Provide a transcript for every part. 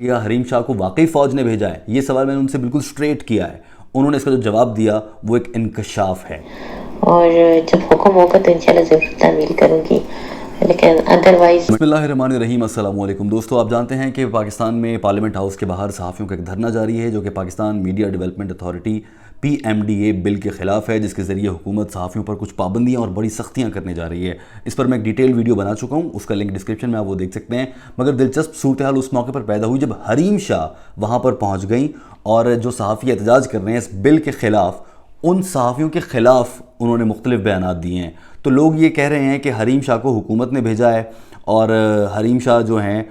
کیا حریم شاہ کو واقعی فوج نے بھیجا ہے؟ یہ سوال میں نے ان سے بالکل سٹریٹ کیا ہے. انہوں نے اس کا جو جواب دیا وہ ایک انکشاف ہے. اور جب حکم ہوگا تو انشاءاللہ ضرور تعمیل کروں گی، لیکن ادروائز. بسم اللہ الرحمن الرحیم. السلام علیکم دوستو. آپ جانتے ہیں کہ پاکستان میں پارلیمنٹ ہاؤس کے باہر صحافیوں کا ایک دھرنا جاری ہے جو کہ Pakistan media development authority PMDA بل کے خلاف ہے، جس کے ذریعے حکومت صحافیوں پر کچھ پابندیاں اور بڑی سختیاں کرنے جا رہی ہے. اس پر میں ایک ڈیٹیل ویڈیو بنا چکا ہوں، اس کا لنک ڈسکرپشن میں آپ وہ دیکھ سکتے ہیں. مگر دلچسپ صورتحال اس موقع پر پیدا ہوئی جب حریم شاہ وہاں پر پہنچ گئیں اور جو صحافی احتجاج کر رہے ہیں اس بل کے خلاف، ان صحافیوں کے خلاف انہوں نے مختلف بیانات دیے ہیں. تو لوگ یہ کہہ رہے ہیں کہ حریم شاہ کو حکومت نے بھیجا ہے اور حریم شاہ جو ہیں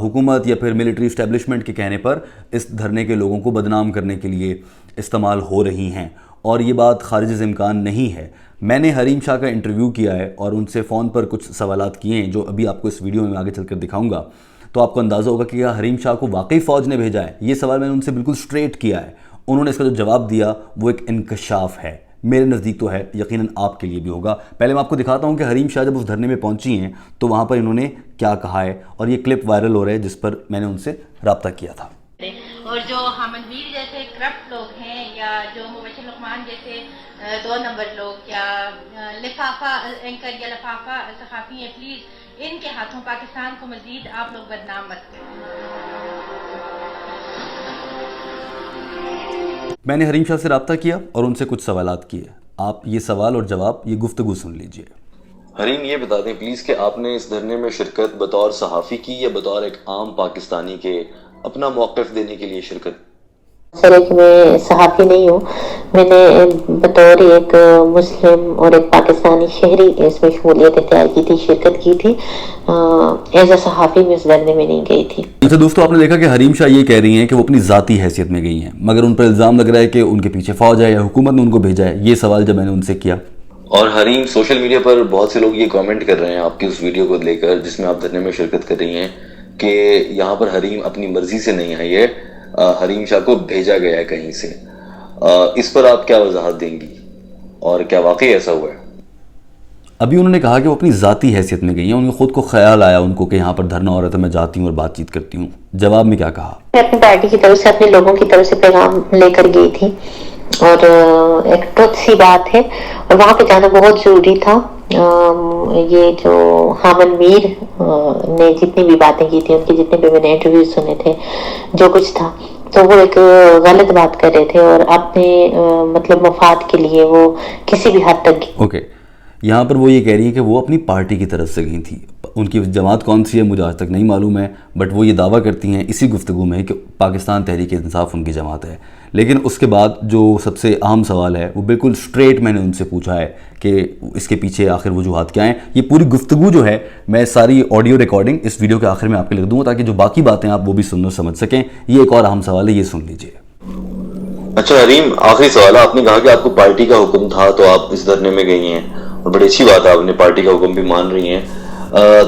حکومت یا پھر ملٹری اسٹیبلشمنٹ کے کہنے پر اس دھرنے کے لوگوں کو بدنام کرنے کے لیے استعمال ہو رہی ہیں، اور یہ بات خارج از امکان نہیں ہے. میں نے حریم شاہ کا انٹرویو کیا ہے اور ان سے فون پر کچھ سوالات کیے ہیں جو ابھی آپ کو اس ویڈیو میں آگے چل کر دکھاؤں گا، تو آپ کو اندازہ ہوگا کہ کیا حریم شاہ کو واقعی فوج نے بھیجا ہے. یہ سوال میں نے ان سے بالکل سٹریٹ کیا ہے. انہوں نے اس کا جو جواب دیا وہ ایک انکشاف ہے. میرے نزدیک تو ہے، یقیناً آپ کے لیے بھی ہوگا. پہلے میں آپ کو دکھاتا ہوں کہ حریم شاہ جب اس دھرنے میں پہنچی ہیں تو وہاں پر انہوں نے کیا کہا ہے، اور یہ کلپ وائرل ہو رہا ہے جس پر میں نے ان سے رابطہ کیا تھا. اور جو حامد میر جیسے کرپٹ لوگ ہیں، یا جو مبشر لقمان جیسے 2 نمبر لوگ، یا لفافہ اینکر یا لفافہ صحافی ہیں، پلیز ان کے ہاتھوں پاکستان کو مزید آپ لوگ بدنام مت کریں. میں نے حریم شاہ سے رابطہ کیا اور ان سے کچھ سوالات کیے. آپ یہ سوال اور جواب، یہ گفتگو سن لیجئے. حریم، یہ بتا دیں پلیز کہ آپ نے اس دھرنے میں شرکت بطور صحافی کی یا بطور ایک عام پاکستانی کے اپنا موقف دینے کے لیے شرکت؟ سر کہ میں صحافی نہیں ہوں، میں نے بطور ایک مسلم اور ایک پاکستانی شہری اس میں شمولیت اختیار کی تھی، شرکت کی تھی. ایز اے صحافی میں اس دھرنے میں نہیں گئی تھی. اچھا دوستو، آپ نے دیکھا کہ حریم شاہ یہ کہہ رہی ہیں کہ وہ اپنی ذاتی حیثیت میں گئی ہیں، مگر ان پر الزام لگ رہا ہے کہ ان کے پیچھے فوج ہے یا حکومت نے ان کو بھیجا ہے. یہ سوال جب میں نے ان سے کیا، اور حریم، سوشل میڈیا پر بہت سے لوگ یہ کامنٹ کر رہے ہیں آپ کی اس ویڈیو کو لے کر جس میں آپ دھرنے میں شرکت کر رہی ہیں کہ یہاں پر حریم اپنی مرضی سے نہیں آئی ہے، حریم شاہ کو بھیجا گیا ہے کہیں سے. اس پر آپ کیا وضاحت دیں گی، اور کیا واقعی ایسا ہوا ہے؟ ابھی انہوں نے کہا کہ وہ اپنی ذاتی حیثیت میں گئی ہیں، ان کو خود کو خیال آیا ان کو کہ یہاں پر دھرنا ہو رہا تھا، میں جاتی ہوں اور بات چیت کرتی ہوں. جواب میں کیا کہا؟ میں اپنی پارٹی کی طرف سے، اپنے لوگوں کی طرف سے پیغام لے کر گئی تھی، اور ایک ٹروتھ سی بات ہے، اور وہاں پہ جانا بہت ضروری تھا. یہ جو حامد میر نے جتنی بھی باتیں کی تھی، ان کے جتنے بھی میں نے انٹرویو سنے تھے، جو کچھ تھا، تو وہ ایک غلط بات کر رہے تھے اور اپنے مطلب مفاد کے لیے وہ کسی بھی حد تک. اوکے، یہاں پر وہ یہ کہہ رہی ہیں کہ وہ اپنی پارٹی کی طرف سے گئی تھیں. ان کی جماعت کون سی ہے مجھے آج تک نہیں معلوم ہے، بٹ وہ یہ دعویٰ کرتی ہیں اسی گفتگو میں کہ پاکستان تحریک انصاف ان کی جماعت ہے. لیکن اس کے بعد جو سب سے اہم سوال ہے وہ بالکل سٹریٹ میں نے ان سے پوچھا ہے کہ اس کے پیچھے آخر وجوہات کیا ہیں. یہ پوری گفتگو جو ہے میں ساری آڈیو ریکارڈنگ اس ویڈیو کے آخر میں آپ کے لکھ دوں گا تاکہ جو باقی باتیں آپ وہ بھی سننا سمجھ سکیں. یہ ایک اور اہم سوال ہے، یہ سن لیجئے. اچھا حریم، آخری سوال ہے. آپ نے کہا کہ آپ کو پارٹی کا حکم تھا تو آپ اس دھرنے میں گئی ہیں، اور بڑی اچھی بات ہے، آپ نے پارٹی کا حکم بھی مان رہی ہیں.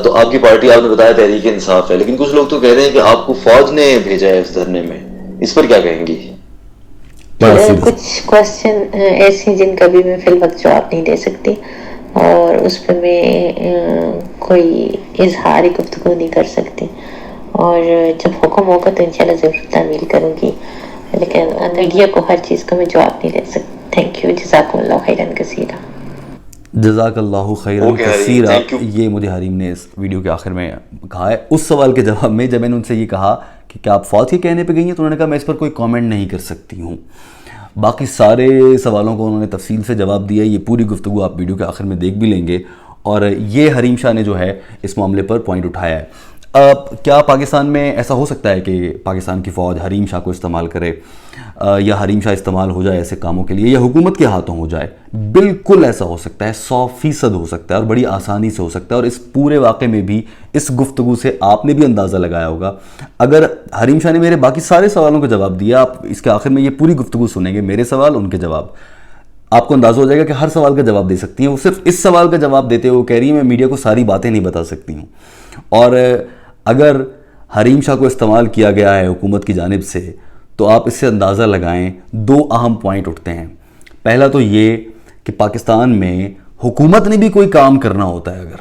تو آپ کی پارٹی، آپ نے بتایا تحریک انصاف ہے، لیکن کچھ لوگ تو کہہ رہے ہیں کہ آپ کو فوج نے بھیجا ہے اس دھرنے میں. اس پر کیا کہیں گی؟ کچھ کوسچن ایسے ہیں جن کا بھی میں فی الوقت جواب نہیں دے سکتی، اور اس پہ میں کوئی اظہار گفتگو نہیں کر سکتی. اور جب حکم ہوگا تو انشاءاللہ ضرور تعمیل کروں گی، لیکن میڈیا کو ہر چیز کا میں جواب نہیں دے سکتی. تھینک یو، جزاکم اللہ خیرا کثیرا. جزاک اللہ خیرا کثیرا، یہ مجھے حریم نے اس ویڈیو کے آخر میں کہا ہے. اس سوال کے جواب میں جب میں نے ان سے یہ کہا کہ کیا آپ فوج کے کہنے پہ گئی ہیں، تو انہوں نے کہا میں اس پر کوئی کامنٹ نہیں کر سکتی ہوں. باقی سارے سوالوں کو انہوں نے تفصیل سے جواب دیا. یہ پوری گفتگو آپ ویڈیو کے آخر میں دیکھ بھی لیں گے. اور یہ حریم شاہ نے جو ہے اس معاملے پر پوائنٹ اٹھایا ہے. کیا پاکستان میں ایسا ہو سکتا ہے کہ پاکستان کی فوج حریم شاہ کو استعمال کرے، یا حریم شاہ استعمال ہو جائے ایسے کاموں کے لیے، یا حکومت کے ہاتھوں ہو جائے؟ بالکل ایسا ہو سکتا ہے، 100% ہو سکتا ہے، اور بڑی آسانی سے ہو سکتا ہے. اور اس پورے واقعے میں بھی اس گفتگو سے آپ نے بھی اندازہ لگایا ہوگا. اگر حریم شاہ نے میرے باقی سارے سوالوں کا جواب دیا، آپ اس کے آخر میں یہ پوری گفتگو سنیں گے، میرے سوال، ان کے جواب، آپ کو اندازہ ہو جائے گا کہ ہر سوال کا جواب دے سکتی ہیں. وہ صرف اس سوال کا جواب دیتے ہوئے کہہ رہی ہیں میں میڈیا کو ساری باتیں نہیں بتا سکتی ہوں. اور اگر حریم شاہ کو استعمال کیا گیا ہے حکومت کی جانب سے، تو آپ اس سے اندازہ لگائیں 2 اہم پوائنٹ اٹھتے ہیں. پہلا تو یہ کہ پاکستان میں حکومت نے بھی کوئی کام کرنا ہوتا ہے، اگر